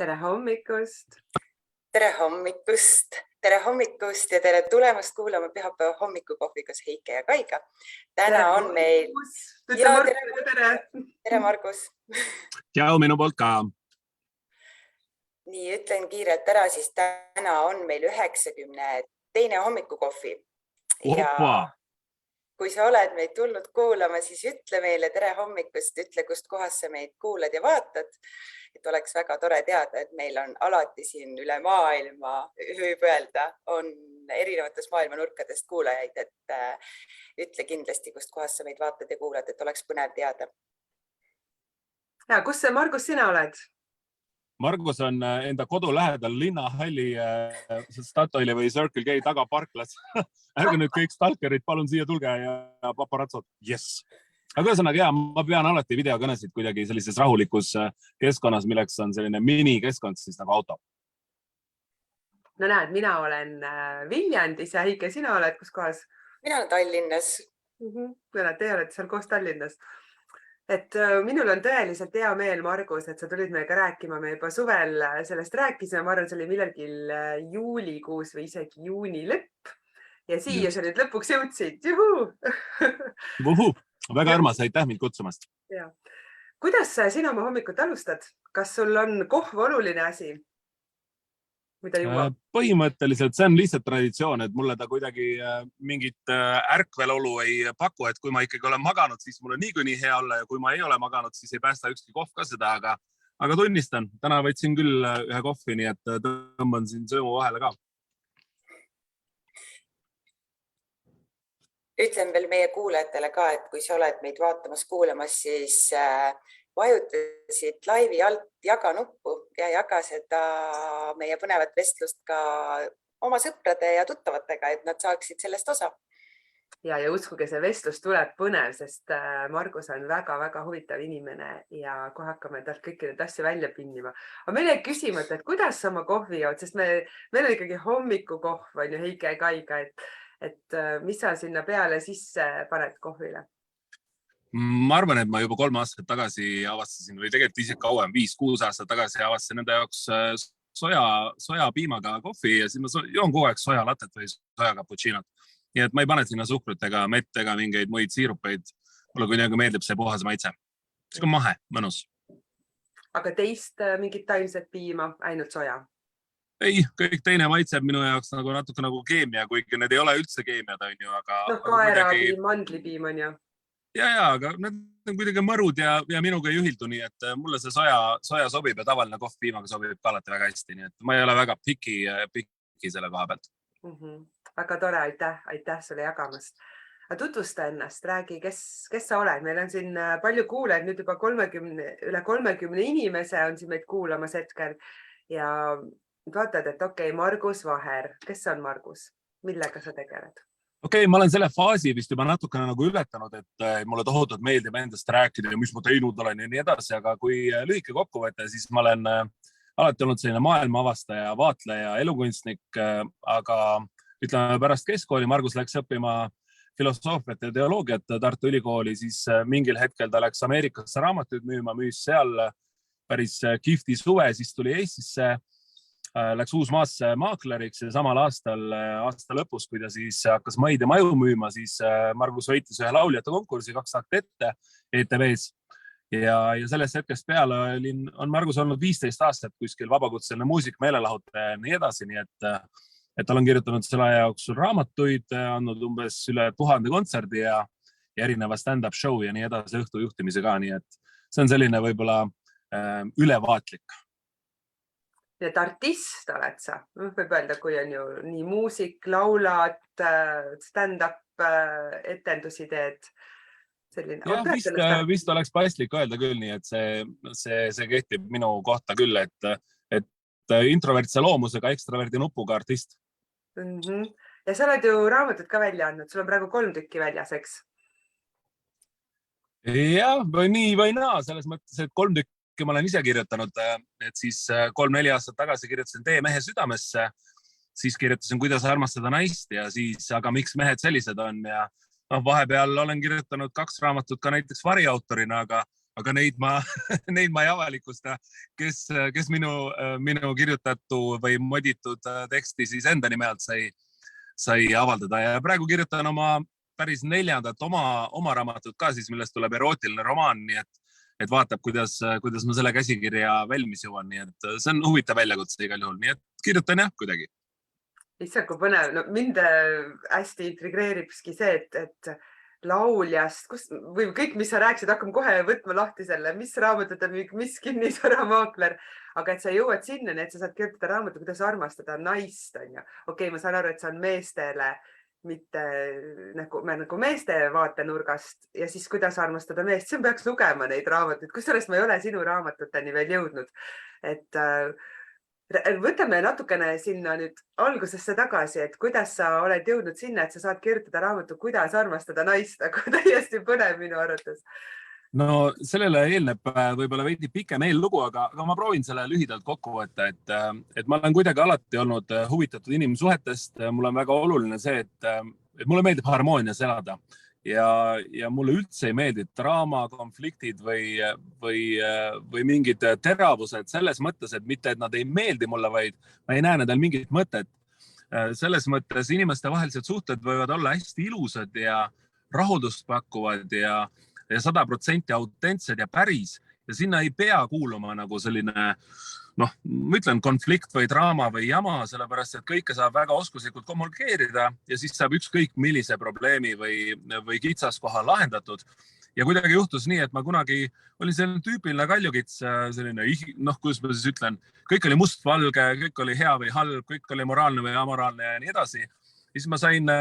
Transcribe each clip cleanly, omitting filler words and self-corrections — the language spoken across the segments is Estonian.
Tere hommikust! Tere hommikust ja tere tulemast kuulama pühapäeva hommikukohvi koos Heike ja Kaiga. Täna on meil... Tere Margus! Tšau minu poolt ka! Nii, ütlen kiirelt ära, siis täna on meil 92. hommikukohvi. Ja kui sa oled meid tulnud kuulama, siis ütle meile tere hommikust, ütle, kust kohas sa meid kuulad ja vaatad. Et oleks väga tore teada, et meil on alati siin üle maailma, võib öelda, on erinevates maailma nurkadest kuulajaid, et ütle kindlasti, kust kohas sa meid vaatad ja kuulad, et oleks põnev teada. Ja, kus see Margus sina oled? Margus on enda kodu lähedal Linnahalli Statoili või Circle K taga parklas. Ärge nüüd kõik stalkerid, palun siia tulge ja paparatsod. Yes! Aga ühesõnaga, ma pean alati videokõnesid kuidagi sellises rahulikus keskkonnas, milleks on selline mini-keskkond, siis nagu auto. No näed, mina olen Viljandis ja Heike, sina oled kus kohas? Mina olen Tallinnas. Teie olete seal koos Tallinnas. Et minul on tõeliselt hea meel, Margus, et sa tulid meiega rääkima. Me juba suvel sellest rääkisime, ma arvan, see oli millalgi juulikuus või isegi juuni lõpp. Ja siia sa nüüd lõpuks jõudsid. Juhu! Väga armas, aitäh mind kutsumast. Kuidas sina oma hommikut alustad? Kas sul on kohv oluline asi? Mida juua? Põhimõtteliselt see on lihtsalt traditsioon, et mulle ta kuidagi mingit ärkvelolu ei paku, et kui ma ikkagi olen maganud, siis mul on niikuinii hea olla ja kui ma ei ole maganud, siis ei päästa ükski kohv ka seda, aga tunnistan, täna võtsin küll ühe kohvi, nii et tõmban siin söömu vahele ka. Ütlen veel meie kuulajatele ka, et kui sa oled meid vaatamas, kuulamas, siis vajutasid laivi alt jaga nuppu ja jaga seda meie põnevat vestlust ka oma sõprade ja tuttavatega, et nad saaksid sellest osa. Ja uskuge, see vestlus tuleb põnev, sest Margus on väga-väga huvitav inimene ja kohe hakkame talt kõiki need asju välja pinnima. Aga meil ei küsimata, et kuidas sa oma kohvi jood, sest meil on ikkagi hommikukohv, on ju Heike ja Kaiga, et mis sa sinna peale sisse paned kohvile? Ma arvan, et ma juba 3 aastat tagasi avastasin, või tegelikult isegi kauem, 5-6 aastat tagasi avastasin enda jaoks soja piimaga kohvi ja siis ma joon kogu aeg soja latet või soja cappuccinot. Nii et ma ei pane sinna suhkrut ega mett ega mingeid muid siirupeid. Mulle kuidagi meeldib see puhas maitse. See on mahe, mõnus. Aga teist mingit taimset piima, ainult soja? Ei, kõik teine maitseb minu jaoks natuke nagu keemia, kuigi need ei ole üldse keemiad, on ju, aga... Kaerapiim, mandlipiim on ju. Ja, aga need on kuidagi mõrud ja minuga ei ühildu, nii et mulle see soja sobib ja tavaline kohv piimaga sobib ka alati väga hästi, nii et ma ei ole väga piki selle koha pealt. Väga tore, aitäh sulle jagamast. Tutvusta ennast, räägi, kes sa oled. Meil on siin palju kuulajaid, nüüd juba üle 30 inimese on siin meid kuulamas hetkel ja vaatad, et okei, Margus Vaher. Kes on Margus? Millega sa tegeled? Okei, ma olen selle faasi vist juba natukene nagu ületanud, et mulle tohutult meeldib endast rääkida ja mis ma teinud olen ja nii edasi, aga kui lühike kokkuvõte, siis ma olen alati olnud selline maailma avastaja, vaatleja, elukunstnik, aga ütleme pärast keskkooli Margus läks õppima filosoofiat ja teoloogiat Tartu Ülikooli, siis mingil hetkel ta läks Ameerikasse raamatuid müüma, müüs seal päris kihvti suve, siis tuli Eestisse, läks Uusmaasse maakleriks ja samal aasta lõpus, kui ta siis hakkas maid ja maju müüma, siis Margus võitis ühe lauljate konkursi 2 aastat ette ETV-s. Ja sellest hetkest peale on Margus olnud 15 aastat kuskil vabakutseline muusik, meelelahutaja ja nii edasi, nii et tal on kirjutanud selle aja jooksul raamatuid, andnud umbes üle 1000 kontserdi ja erineva stand-up show ja nii edasi õhtu juhtimise ka, nii et see on selline võib-olla ülevaatlik. Et artist oled sa, võib öelda, kui on ju nii muusik, laulad, stand-up, etendusi teed. Vist oleks paslik öelda küll nii, et see kehtib minu kohta küll, et introvertse loomusega ekstraverdi nupuga artist. Ja sa oled ju raamatut ka välja andnud, sul on praegu 3 tükki väljas, eks? Jah, või nii või naa, selles mõttes, et 3 tükki ma olen ise kirjutanud, et siis 3-4 aastat tagasi kirjutasin Tee mehe südamesse, siis kirjutasin Kuidas armastada naist ja siis Aga miks mehed sellised on ja vahepeal olen kirjutanud 2 raamatut ka näiteks variautorina, aga aga neid ma ei avalikusta, kes minu kirjutatu või moditud teksti siis enda nime alt sai avaldada ja praegu kirjutan oma päris 4. oma raamatut ka siis, millest tuleb erootiline romaan, nii et vaatab, kuidas ma selle käsikirja valmis jõuan, nii et see on huvitav väljakutse igal juhul, nii et kirjutan jah, kuidagi. Issand, kui põnev. No, mind hästi intrigreeribki see, et lauljast, või kõik, mis sa rääkisid, hakkame kohe võtma lahti selle, mis raamatut on, mis kinnisvaramaakler, aga et sa jõuad sinna, nii et sa saad kirjutada raamatu, kuidas armastada naist, on ju. Okei, ma saan aru, et see on meestele, mitte nagu meeste vaatenurgast ja siis kuidas armastada meest. See peaks lugema neid raamatuid, kusjuures ma ei ole sinu raamatuteni veel jõudnud. Et võtame natukene sinna nüüd algusesse tagasi, et kuidas sa oled jõudnud sinna, et sa saad kirjutada raamatu, kuidas armastada naist, aga täiesti põnev minu arvates. No sellele eelneb võib-olla veidi pikem eellugu, aga ma proovin selle lühidalt kokku võtta, et ma olen kuidagi alati olnud huvitatud inimsuhetest. Mul on väga oluline see, et mulle meeldib harmoonias elada ja mulle üldse ei meeldi draama, konfliktid või mingid teravused selles mõttes, et mitte, et nad ei meeldi mulle, vaid ma ei näe nendel mingit mõtet. Selles mõttes inimeste vahelised suhted võivad olla hästi ilusad ja rahuldust pakkuvad ja 100% autentsed ja päris ja sinna ei pea kuuluma nagu selline, ma ütlen konflikt või draama või jama, sellepärast, et kõike saab väga oskuslikult kommunikeerida ja siis saab ükskõik millise probleemi või kitsaskoha lahendatud. Ja kuidagi juhtus nii, et ma kunagi olin selline tüüpiline kaljukits, selline, kuidas ma siis ütlen, kõik oli mustvalge, kõik oli hea või halb, kõik oli moraalne või amoraalne ja nii edasi. Siis ma sain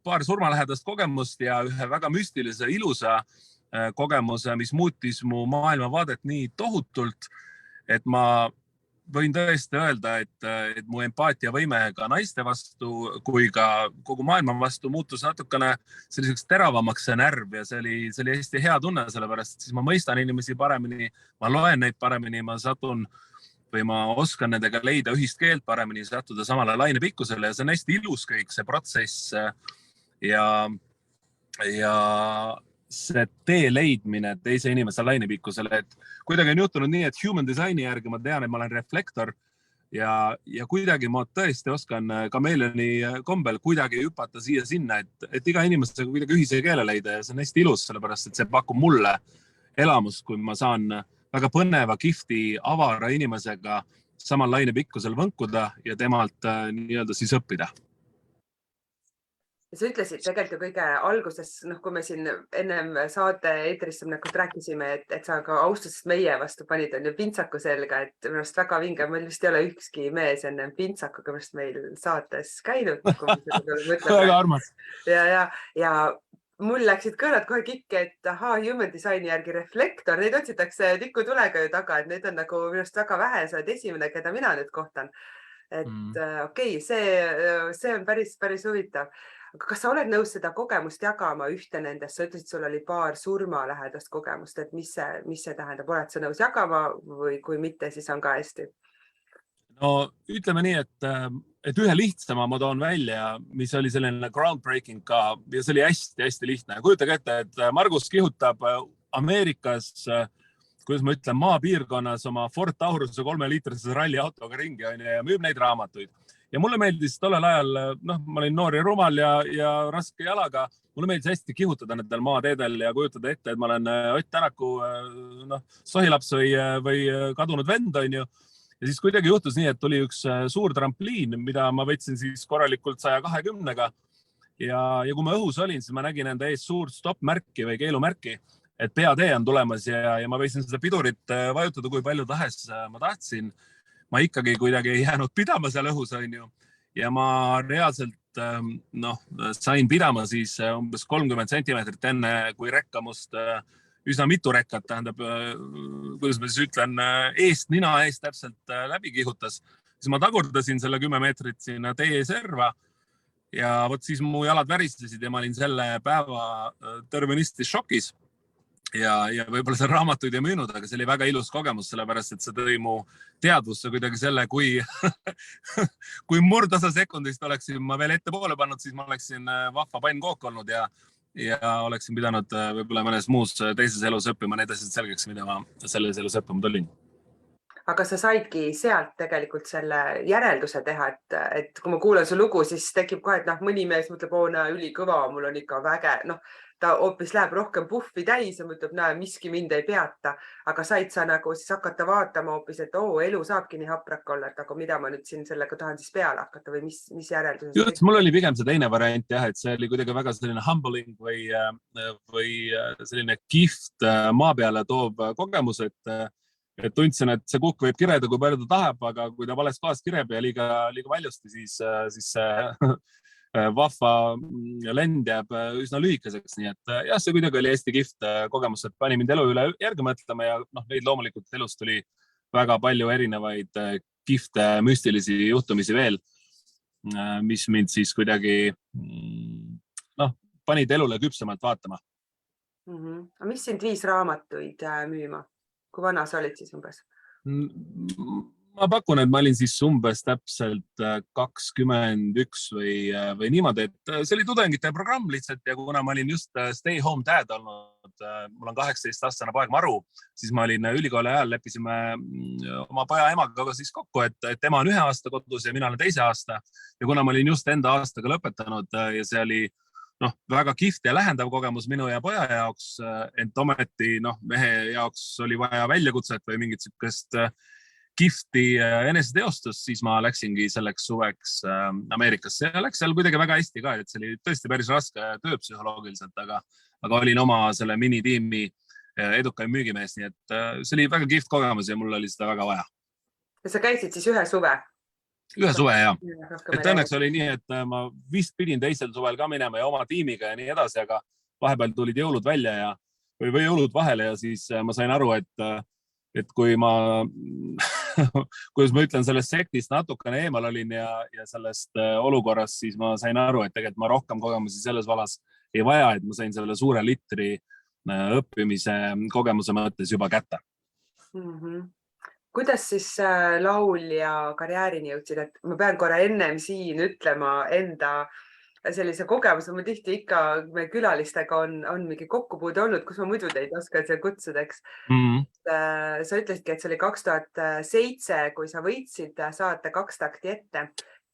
paar surmalähedast kogemust ja ühe väga müstilise, ilusa kogemuse, mis muutis mu maailmavaadet nii tohutult, et ma võin tõesti öelda, et mu empaatiavõime ka naiste vastu kui ka kogu maailma vastu muutus natukene selliseks teravamaks see närv ja see oli hästi hea tunne, sellepärast siis ma mõistan inimesi paremini, ma loen neid paremini, ma satun või ma oskan nendega leida ühist keelt paremini, sattuda samale lainepikkusele ja see on hästi ilus kõik see protsess ja see tee leidmine teise inimese lainepikkusele, et kuidagi on juhtunud nii, et human designi järgi ma tean, et ma olen reflektor ja kuidagi ma tõesti oskan kameeleoni kombel kuidagi hüpata siia-sinna, et iga inimesega kuidagi ühise keele leida ja see on hästi ilus, sellepärast et see pakub mulle elamust, kui ma saan väga põneva, kihvti, avara inimesega samal lainepikkusel võnkuda ja temalt nii-öelda siis õppida. Sa ütlesid tegelikult ju kõige alguses, kui me siin ennem saate eetrisse minekut rääkisime, et sa ka austusest meie vastu panid on ju pintsaku selga, et minu arust väga vinge, meil vist ei ole ükski mees enne pintsakuga vist meil saates käinud. Väga armas. Ja mul läksid kõrvad kohe kikke, et human designi järgi reflektor, neid otsitakse tikutulega ju taga, et neid on nagu minu arust väga vähe, sa oled esimene, keda mina nüüd kohtan. Et okei, see on päris huvitav. Aga kas sa oled nõus seda kogemust jagama ühte nendest? Sa ütlesid, sul oli paar surmalähedast kogemust, et mis see tähendab? Oled sa nõus jagama või kui mitte, siis on ka hästi? No ütleme nii, et ühe lihtsama ma toon välja, mis oli selline groundbreaking ka ja see oli hästi lihtne. Kujutage ette, et Margus kihutab Ameerikas, kuidas ma ütlen, maapiirkonnas oma Ford Tauruse 3-liitrise ralliautoga ringi ja müüb neid raamatuid. Ja mulle meeldis tollel ajal, ma olin noor ja rumal ja raske jalaga, mulle meeldis hästi kihutada nendel maateedel ja kujutada ette, et ma olen Ott Tänaku sohilaps või kadunud vend, on ju. Ja siis kuidagi juhtus nii, et tuli üks suur trampliin, mida ma võtsin siis korralikult 120-ga. Ja kui ma õhus olin, siis ma nägin enda ees suurt stopp-märki või keelumärki, et peatee on tulemas ja ma võisin seda pidurit vajutada, kui palju tahes ma tahtsin. Ma ikkagi kuidagi ei jäänud pidama seal õhus, on ju. Ja ma reaalselt sain pidama siis umbes 30 sentimeetrit enne, kui rekkamust üsna mitu rekkat, tähendab, kuidas ma siis ütlen, nina eest täpselt läbi kihutas. Siis ma tagurdasin selle 10 meetrit sinna tee serva ja võt siis mu jalad väristasid ja ma olin selle päeva tervenisti šokis. Ja võib-olla see raamatuid ei müünud, aga see oli väga ilus kogemus, sellepärast, et see tõi mu teadvusse kuidagi selle, kui murdosa sekundist oleksin ma veel ette poole pannud, siis ma oleksin vahva pannkook olnud ja ja oleksin pidanud võib-olla mõnes muus teises elus õppima need asjad selgeks, mida ma selles elus õppima tulin. Aga sa saidki sealt tegelikult selle järelduse teha, et kui ma kuulan su lugu, siis tekib kohe, et mõni mees mõtleb, näe, ülikõva, mul on ikka väge. Ta hoopis läheb rohkem puffi täis ja mõtleb, näe, miski mind ei peata. Aga said sa nagu siis hakata vaatama hoopis, et elu saabki nii haprak olla, et aga mida ma nüüd siin sellega tahan siis peale hakata või mis järelduse? Just, mul oli pigem see teine variant jah, et see oli kuidagi väga selline humbling või selline kihvt maa peale toov kogemus, et tundsin, et see kukk võib kireda, kui palju ta tahab, aga kui ta vales kohas kireb ja liiga valjusti, siis see vahva lend jääb üsna lühikeseks. Nii et jah, see kuidagi oli hästi kihvt kogemus, et pani mind elu üle järgi mõtlema ja neid loomulikult elust tuli väga palju erinevaid kihvte müstilisi juhtumisi veel, mis mind siis kuidagi panid elule küpsemalt vaatama. Aga mis sind viis raamatuid müüma? Kui vana sa olid siis umbes? Ma pakun, et ma olin siis umbes täpselt 21 või niimoodi, et see oli tudengite programm lihtsalt ja kuna ma olin just stay home dad olnud, mul on 18-aastane poeg Maru, siis ma olin ülikooli ajal, leppisime oma poja emaga siis kokku, et tema on 1 aasta kodus ja mina olen 2 aasta ja kuna ma olin just enda aastaga lõpetanud ja see oli väga kihvt ja lähendav kogemus minu ja poja jaoks, ent ometi mehe jaoks oli vaja väljakutset või mingit sükest kihvti eneseteostust, siis ma läksingi selleks suveks Ameerikasse ja läks seal kuidagi väga hästi ka, et see oli tõesti päris raske töö psühholoogiliselt, aga olin oma selle minitiimi edukaim müügimees, nii et see oli väga kihvt kogemus ja mul oli seda väga vaja. Ja sa käisid siis 1 suve? 1 suve, jah. Et õnneks oli nii, et ma vist pidin teisel suvel ka minema ja oma tiimiga ja nii edasi, aga vahepeal tulid jõulud välja või jõulud vahele ja siis ma sain aru, et kui kuidas ma ütlen, sellest sektist natukene eemal olin ja sellest olukorrast, siis ma sain aru, et tegelikult ma rohkem kogemusi selles vallas ei vaja, et ma sain selle suure litri õppimise kogemuse mõttes juba kätte. Kuidas siis laulja karjäärini jõudsid, et ma pean korra ennem siin ütlema enda sellise kogemuse, ma tihti ikka me külalistega on mingi kokkupuude olnud, kus ma muidu teid oskan seal kutsuda, eks. Sa ütlesidki, et see oli 2007, kui sa võitsid saate 2 takti ette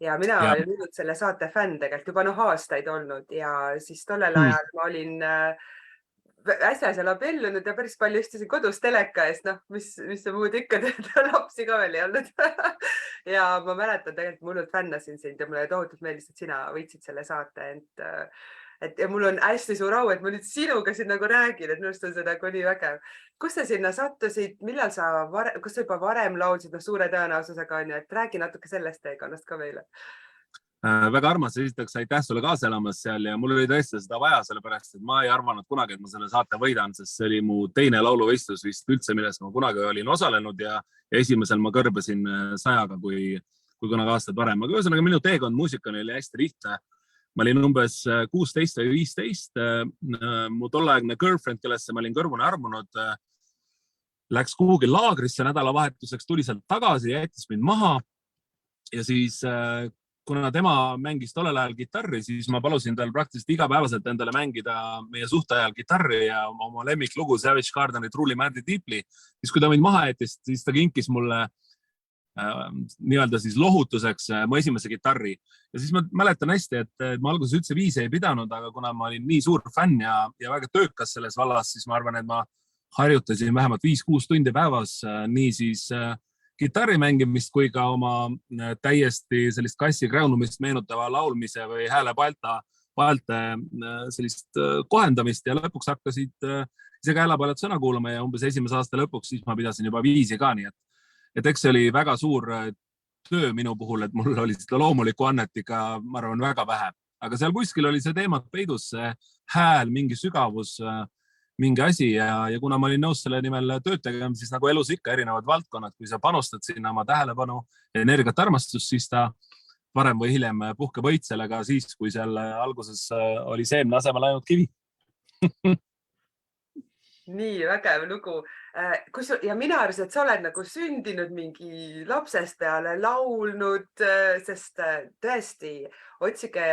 ja mina olin nüüd selle saate fänn tegelikult juba aastaid olnud ja siis tollel ajal ma olin äsja seal abellunud ja päris palju istusin kodus teleka eest, mis see muud ikka teada, lapsi ka veel ei olnud. Ja ma mäletan tegelikult, mulle fännasin sind ja mulle tohutult meeldis, et sina võitsid selle saate. Ja mul on hästi suur au, et ma nüüd sinuga siin nagu räägin, et minu arust on see nagu nii vägev. Kus sa sinna sattusid, millal kas sa juba varem laulsid, suure tõenäosusega on ju, et räägi natuke sellest teekonnast ka meile. Väga armas, esiteks aitäh sulle kaasa elamas seal ja mul oli tõesti seda vaja, sellepärast, et ma ei arvanud kunagi, et ma selle saate võidan, sest see oli mu teine lauluvõistlus vist üldse, milles ma kunagi olin osalenud ja esimesel ma kõrbesin 100-ga, kui kunagi aastad varem. Aga ühesõnaga minu teekond muusikani oli hästi lihtne. Ma olin umbes 16 või 15. Mu tolleaegne girlfriend, kellesse ma olin kõrvune armunud, läks kuhugi laagrisse nädalavahetuseks, tuli sealt tagasi ja jättis mind maha. Ja siis kuna tema mängis tollel ajal kitarri, siis ma palusin tal praktiliselt igapäevaselt endale mängida meie suhte ajal kitarri ja oma lemmiklugu Savage Garden'i Truly Madly Deeply. Siis kui ta mind maha jättis, siis ta kinkis mulle nii-öelda siis lohutuseks mu esimese kitarri. Ja siis ma mäletan hästi, et ma alguses üldse viisi ei pidanud, aga kuna ma olin nii suur fänn ja väga töökas selles vallas, siis ma arvan, et ma harjutasin vähemalt 5-6 tundi päevas nii siis kitarri mängimist kui ka oma täiesti sellist kassi kräunumist meenutava laulmise või hääle paalte sellist kohendamist ja lõpuks hakkasid ise ka häälepaelad sõna kuulama ja umbes esimese aasta lõpuks siis ma pidasin juba viisi ka, nii et eks see oli väga suur töö minu puhul, et mul oli seda loomulikku annet ikka, ma arvan, väga vähe. Aga seal kuskil oli see teemat peidus, see hääl, mingi sügavus, mingi asi ja kuna ma olin nõus selle nimel tööd tegema, siis nagu elus ikka erinevad valdkonnad, kui sa panustad sinna oma tähelepanu ja energiat armastust, siis ta varem või hiljem puhkeb õitselega siis, kui seal alguses oli seemne asemel ainult kivi. Nii vägev lugu. Ja mina arvasin, et sa oled nagu sündinud mingi lapsest peale laulnud, sest tõesti otsige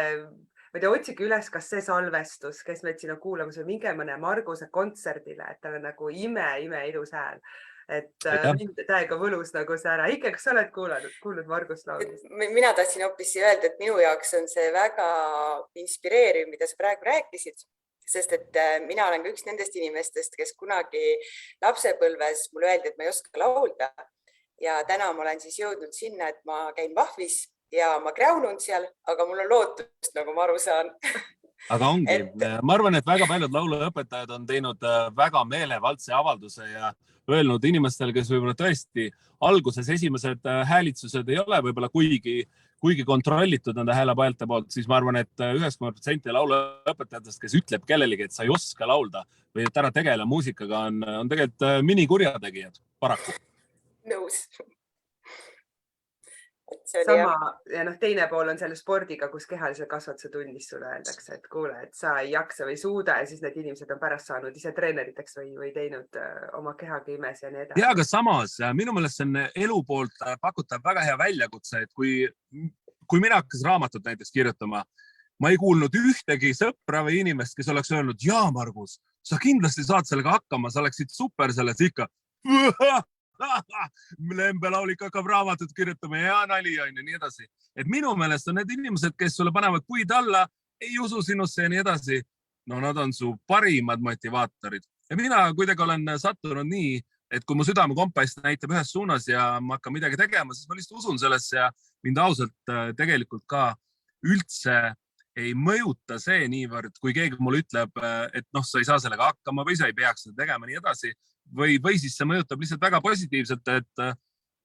ma ei tea, otsige üles, kas see salvestus, kes meid sinna kuulamas või minge mõne Marguse kontserdile, et tal on nagu ime ilus hääl. Et mind täiega võlus nagu see ära. Ike, kas sa oled kuulnud Margust laulmist? Mina tahtsin hoopis öelda, et minu jaoks on see väga inspireeriv, mida sa praegu rääkisid, sest et mina olen ka üks nendest inimestest, kes kunagi lapsepõlves mulle öeldi, et ma ei oska laulda. Ja täna ma olen siis jõudnud sinna, et ma käin Vahvis ja ma kräunun seal, aga mul on lootust, nagu ma aru saan. Aga ongi. Ma arvan, et väga paljud lauluõpetajad on teinud väga meelevaldse avalduse ja öelnud inimestel, kes võib-olla tõesti alguses esimesed häälitsused ei ole võib-olla kuigi kontrollitud nende häälepajate poolt, siis ma arvan, et 90% lauluõpetajatest, kes ütleb kellelegi, et sa ei oska laulda või et ära tegele muusikaga, on tegelikult minikurjategijad, paraku. Nõus. Sama ja teine pool on selle spordiga, kus kehalise kasvatuse tunnis sulle öeldakse, et kuule, et sa ei jaksa või suuda ja siis need inimesed on pärast saanud ise treeneriteks või teinud oma kehaga imes ja nii edasi. Ja, aga samas minu meelest see on elu poolt pakutav väga hea väljakutse, et kui mina hakkas raamatut näiteks kirjutama, ma ei kuulnud ühtegi sõpra või inimest, kes oleks öelnud, jaa, Margus, sa kindlasti saad sellega hakkama, sa oleksid super selles ikka. Lembelaulik hakkab raamatut kirjutama ja nali on ja nii edasi. Et minu meelest on need inimesed, kes sulle panevad puid alla, ei usu sinusse ja nii edasi. No nad on su parimad motivaatorid. Ja mina kuidagi olen sattunud nii, et kui mu südamekompass näitab ühes suunas ja ma hakkan midagi tegema, siis ma lihtsalt usun sellesse ja mind ausalt tegelikult ka üldse ei mõjuta see niivõrd, kui keegi mulle ütleb, et sa ei saa sellega hakkama või sa ei peaks seda tegema nii edasi. Või siis see mõjutab lihtsalt väga positiivselt, et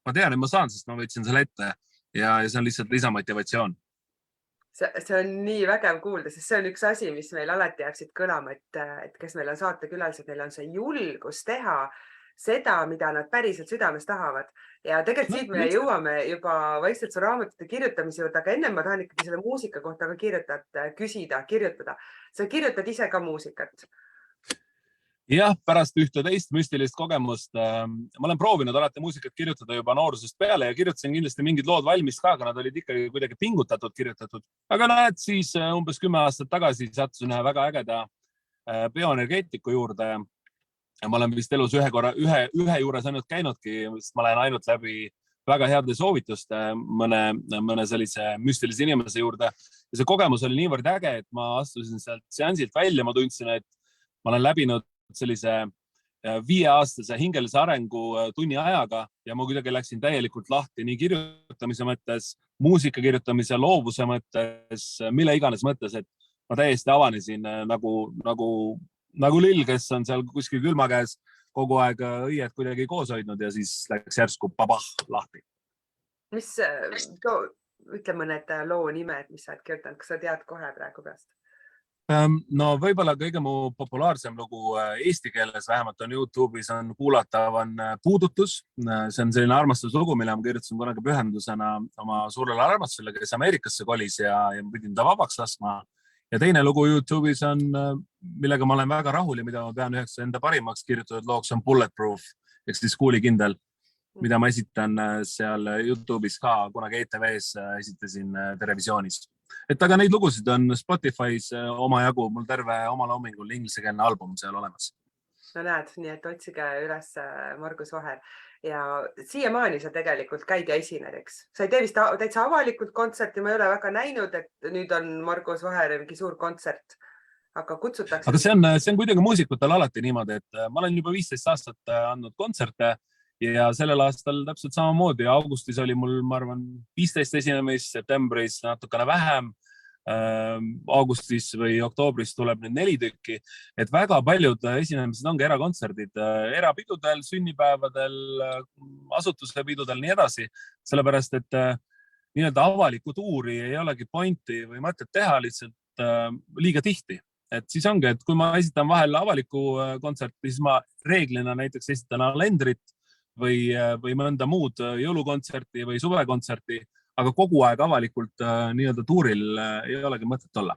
ma tean, et ma saan, sest ma võtsin selle ette ja see on lihtsalt lisamotivatsioon. See on nii vägev kuulda, sest see on üks asi, mis meil alati jääb siit kõlama, et kes meil on saatekülalised, neil on see julgus teha seda, mida nad päriselt südames tahavad. Ja tegelikult siit me jõuame juba vaikselt su raamatute kirjutamise juurde, aga enne ma tahan ikkagi selle muusika kohta ka kirjutada. Sa kirjutad ise ka muusikat. Jah, pärast ühte teist müstilist kogemust. Ma olen proovinud alati muusikat kirjutada juba noorusest peale ja kirjutasin kindlasti mingid lood valmis ka, aga nad olid ikkagi kuidagi pingutatud kirjutatud. Aga näed, siis umbes 10 aastat tagasi sattusin ühe väga ägeda bioenergeetiku juurde. Ma olen vist elus ühe juures ainult käinudki, sest ma olen ainult läbi väga heade soovituste mõne sellise müstilise inimese juurde. Ja see kogemus oli niivõrd äge, et ma astusin sealt seansilt välja. Ma tundsin, et ma olen läbinud sellise 5-aastase hingelise arengu tunni ajaga ja ma kuidagi läksin täielikult lahti nii kirjutamise mõttes, muusika kirjutamise, loovuse mõttes, mille iganes mõttes, et ma täiesti avanesin nagu lill, kes on seal kuskil külma käes kogu aeg õied kuidagi koos hoidnud ja siis läks järsku lahti. Ütle mõned loo nimed, mis sa oled kirjutanud, kas sa tead kohe praegu peast? No võib-olla kõige mu populaarsem lugu eesti keeles, vähemalt on YouTube'is on kuulatav, on Puudutus. See on selline armastuslugu, mille ma kirjutasin kunagi pühendusena oma suurele armastusele, kes Ameerikasse kolis ja pidin ta vabaks laskma. Ja teine lugu YouTube'is on, millega ma olen väga rahul ja mida ma pean üheks enda parimaks kirjutatud looks on Bulletproof, ehk siis kuulikindel, mida ma esitan seal YouTube'is ka, kunagi ETV-s esitasin televisioonis. Et aga neid lugusid on Spotify's omajagu, mul terve omal hommingul ingliskeelne album seal olemas. No näed, nii et otsige üles Margus Vaher ja siiamaani sa tegelikult käid ja esined, eks? Sa ei tee vist täitsa avalikult kontserti, ma ei ole väga näinud, et nüüd on Margus Vaher mingi suur kontsert, aga kutsutakse. Aga see on kuidagi muusikutel alati niimoodi, et ma olen juba 15 aastat andnud kontserte ja sellel aastal täpselt samamoodi. Augustis oli mul, ma arvan, 15 esinemist, septembris natukene vähem. Augustis või oktoobris tuleb nüüd 4 tükki. Et väga paljud esinemised ongi erakontserdid, erapidudel, sünnipäevadel, asutuse pidudel, nii edasi. Sellepärast, et nii-öelda avalikku tuuri ei olegi pointi või mõtet teha lihtsalt liiga tihti. Et siis ongi, et kui ma esitan vahel avalikku kontserti, siis ma reeglina näiteks esitan Alendrit või mõnda muud jõulukontserti või suvekontserti, aga kogu aeg avalikult nii-öelda tuuril ei olegi mõtet olla.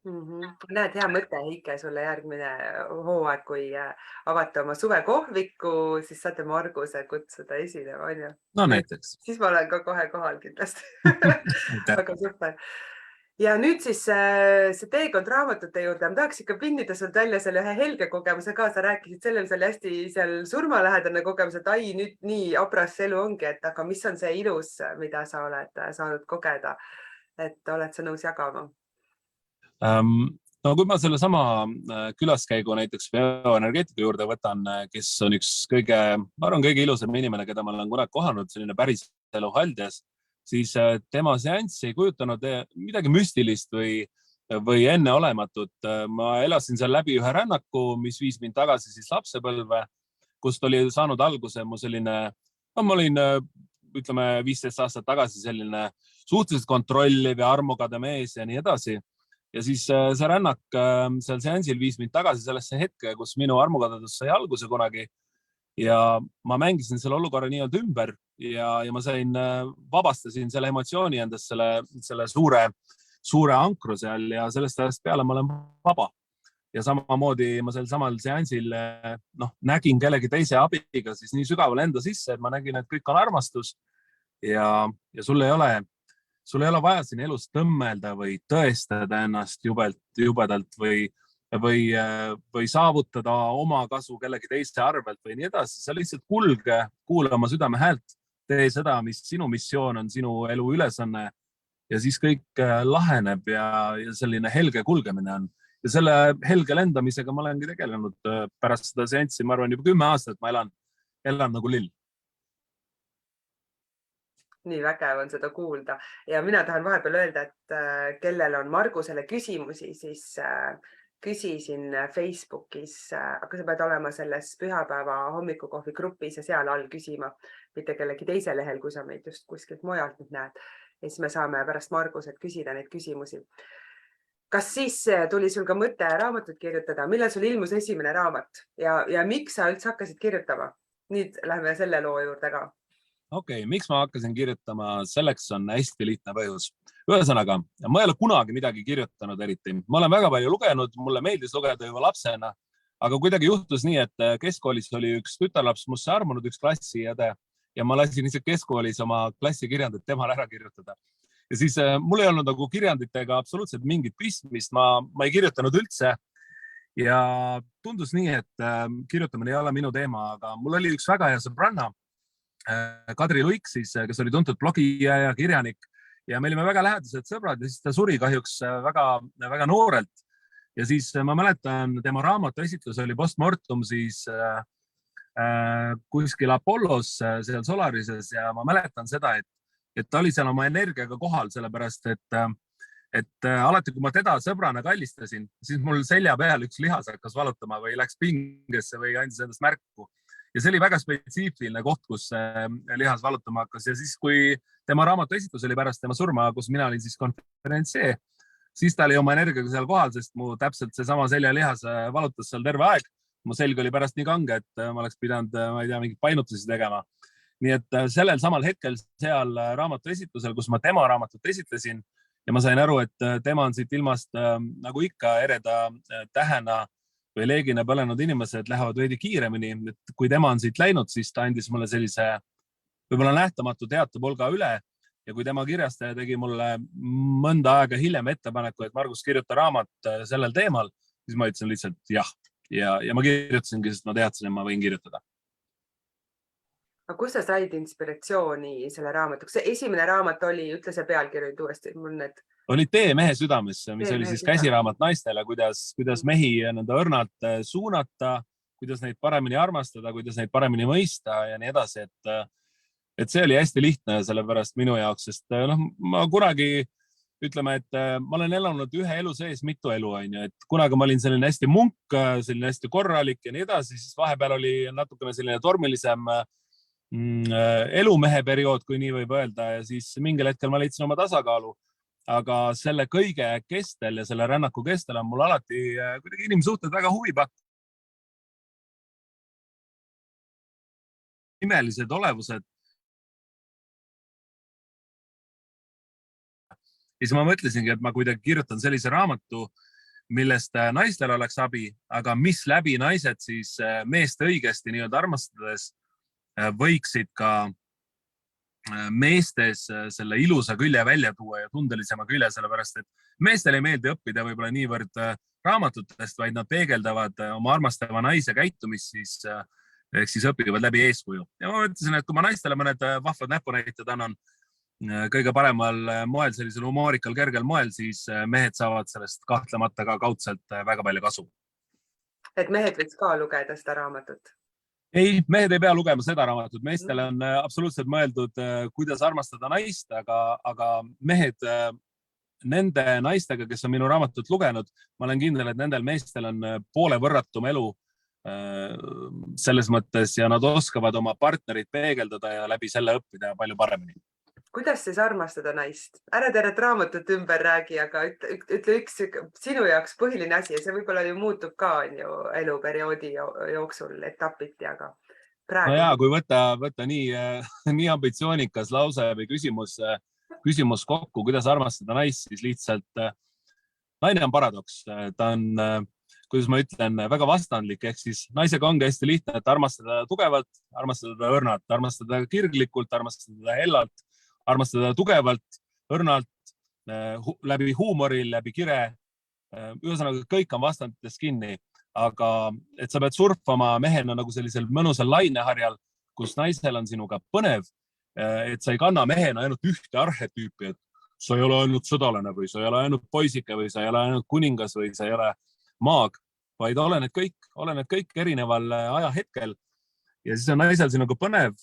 Näed, hea mõte, Ike, sulle järgmine hooaeg, kui avate oma suvekohviku, siis saate Marguse kutsuda esinema, on ju? No näiteks. Siis ma olen ka kohe kohal kindlasti. Väga super. Ja nüüd siis see teekond raamatute juurde. Ma tahaks ikka pinnida sult välja selle ühe helge kogemuse ka. Sa rääkisid sellel, see oli hästi seal surmalähedane kogemus, et ai, nüüd nii abras elu ongi, et aga mis on see ilus, mida sa oled saanud kogeda, et oled sa nõus jagama? No kui ma selle sama külaskäigu näiteks bioenergeetika juurde võtan, kes on üks kõige, ma arvan, kõige ilusam inimene, keda ma olen kunagi kohanud, selline päris elu haljas, siis tema seanss ei kujutanud midagi müstilist või enneolematut. Ma elasin seal läbi ühe rännaku, mis viis mind tagasi siis lapsepõlve, kust oli saanud alguse mu selline, ma olin, ütleme, 15 aastat tagasi selline suhteliselt kontrolliv ja armukade mees ja nii edasi. Ja siis see rännak seal seansil viis mind tagasi sellesse hetke, kus minu armukadedus sai alguse kunagi. Ja ma mängisin selle olukorra nii-öelda ümber ja ma sain, vabastasin selle emotsiooni endast selle suure ankru seal ja sellest ajast peale ma olen vaba. Ja samamoodi ma sel samal seansil nägin kellegi teise abiga siis nii sügaval enda sisse, et ma nägin, et kõik on armastus ja sul ei ole vaja siin elus tõmmelda või tõestada ennast jubedalt või saavutada oma kasu kellegi teiste arvelt või nii edasi. Sa lihtsalt kulge, kuula oma südame häält, tee seda, mis sinu missioon on, sinu elu ülesanne ja siis kõik laheneb ja selline helge kulgemine on. Ja selle helge lendamisega ma olengi tegelenud pärast seda seanssi, ma arvan, juba 10 aastat ma elan nagu lill. Nii vägev on seda kuulda ja mina tahan vahepeal öelda, et kellel on Margusele küsimusi, siis küsisin Facebookis, aga sa pead olema selles pühapäeva hommikukohvi grupis ja seal all küsima, mitte kellegi teise lehel, kui sa meid just kuskilt mujalt nüüd näed. Ja siis me saame pärast Marguselt küsida neid küsimusi. Kas siis tuli sul ka mõte raamatut kirjutada? Millal sul ilmus esimene raamat ja miks sa üldse hakkasid kirjutama? Nüüd lähme selle loo juurde ka. Okei, miks ma hakkasin kirjutama? Selleks on hästi lihtne põhjus. Ühesõnaga, ma ei ole kunagi midagi kirjutanud eriti. Ma olen väga palju lugenud, mulle meeldis lugeda juba lapsena, aga kuidagi juhtus nii, et keskkoolis oli üks tütarlaps musse armunud, üks klassiõde ja ma lasin ise keskkoolis oma klassikirjandit temal ära kirjutada. Ja siis mul ei olnud nagu kirjanditega absoluutselt mingit pistmist, ma ei kirjutanud üldse ja tundus nii, et kirjutamine ei ole minu teema, aga mul oli üks väga hea sõbranna, Kadri Luik siis, kes oli tuntud blogija ja kirjanik ja me olime väga lähedased sõbrad ja siis ta suri kahjuks väga noorelt. Ja siis ma mäletan, tema raamatu esitlus oli postmortum siis kuskil Apollos seal Solarises ja ma mäletan seda, et ta oli seal oma energiaga kohal, sellepärast et alati, kui ma teda sõbrana kallistasin, siis mul selja peal üks lihas hakkas valutama või läks pingesse või andis endast märku. Ja see oli väga spetsiifiline koht, kus lihas valutama hakkas ja siis, kui tema raamatu esitlus oli pärast tema surma, kus mina olin siis konferentsee, siis ta oli oma energiaga seal kohal, sest mu täpselt seesama seljalihas valutas seal terve aeg. Mu selg oli pärast nii kange, et ma oleks pidanud, ma ei tea, mingid painutusi tegema. Nii et sellel samal hetkel seal raamatu esitlusel, kus ma tema raamatut esitlesin ja ma sain aru, et tema on siit ilmast nagu ikka ereda tähena või leegina põlenud inimesed lähevad veidi kiiremini. Et kui tema on siit läinud, siis ta andis mulle sellise võib-olla nähtamatu teatepulga üle ja kui tema kirjastaja tegi mulle mõnda aega hiljem ettepaneku, et Margus kirjuta raamat sellel teemal, siis ma ütlesin lihtsalt jah ja ma kirjutasingi, sest ma teadsin, et ma võin kirjutada. Aga kus sa said inspiratsiooni selle raamatuks? See esimene raamat oli, ütle see pealkiri uuesti, mul need... Oli Tee mehe südamesse, mis oli siis käsiraamat naistele, kuidas mehi nende õrnalt suunata, kuidas neid paremini armastada, kuidas neid paremini mõista ja nii edasi. Et see oli hästi lihtne sellepärast minu jaoks, sest ma kunagi ütleme, et ma olen elanud ühe elu sees mitu elu, et kunagi ma olin selline hästi munk, selline hästi korralik ja nii edasi, siis vahepeal oli natukene selline tormilisem elumehe periood, kui nii võib öelda ja siis mingil hetkel ma leidsin oma tasakaalu. Aga selle kõige kestel ja selle rännaku kestel on mul alati kuidagi inimsuhted väga huvi pakkunud. Imelised olevused. Ja siis ma mõtlesingi, et ma kuidagi kirjutan sellise raamatu, millest naistel oleks abi, aga mis läbi naised siis meest õigesti nii-öelda armastades võiksid ka meestes selle ilusa külje välja tuua ja tundelisema külje, sellepärast et meestel ei meeldi õppida võib-olla niivõrd raamatutest, vaid nad peegeldavad oma armastava naise käitumist, ehk siis õpivad läbi eeskuju. Ja ma mõtlesin, et kui ma naistele mõned vahvad näpunäited annan kõige paremal moel, sellisel humoorikal, kergel moel, siis mehed saavad sellest kahtlemata ka kaudselt väga palju kasu. Et mehed võiks ka lugeda seda raamatut? Ei, mehed ei pea lugema seda raamatut. Meestel on absoluutselt mõeldud, kuidas armastada naist, aga mehed nende naistega, kes on minu raamatut lugenud, ma olen kindel, et nendel meestel on poole võrratum elu selles mõttes ja nad oskavad oma partnerit peegeldada ja läbi selle õppida palju paremini. Kuidas siis armastada naist? Ära tervet raamatut ümber räägi, aga ütle üks sinu jaoks põhiline asi ja see võib-olla ju muutub ka eluperioodi jooksul etapiti, aga praegu. No jaa, kui võtta nii ambitsioonikas lause või küsimus kokku, kuidas armastada naist, siis lihtsalt naine on paradoks. Ta on, kuidas ma ütlen, väga vastandlik, ehk siis naisega ongi hästi lihtne, et armastada tugevalt, armastada õrnalt, armastada kirglikult, armastada hellalt, armastada tugevalt, õrnalt, läbi huumori, läbi kire. Ühesõnaga, kõik on vastanditest kinni, aga et sa pead surfama mehena nagu sellisel mõnusal laineharjal, kus naisel on sinuga põnev, et sa ei kanna mehena ainult ühte arhetüüpi, et sa ei ole ainult sõdalane või sa ei ole ainult poisike või sa ei ole ainult kuningas või sa ei ole maag, vaid olened kõik erineval ajahetkel ja siis on naisel sinuga põnev.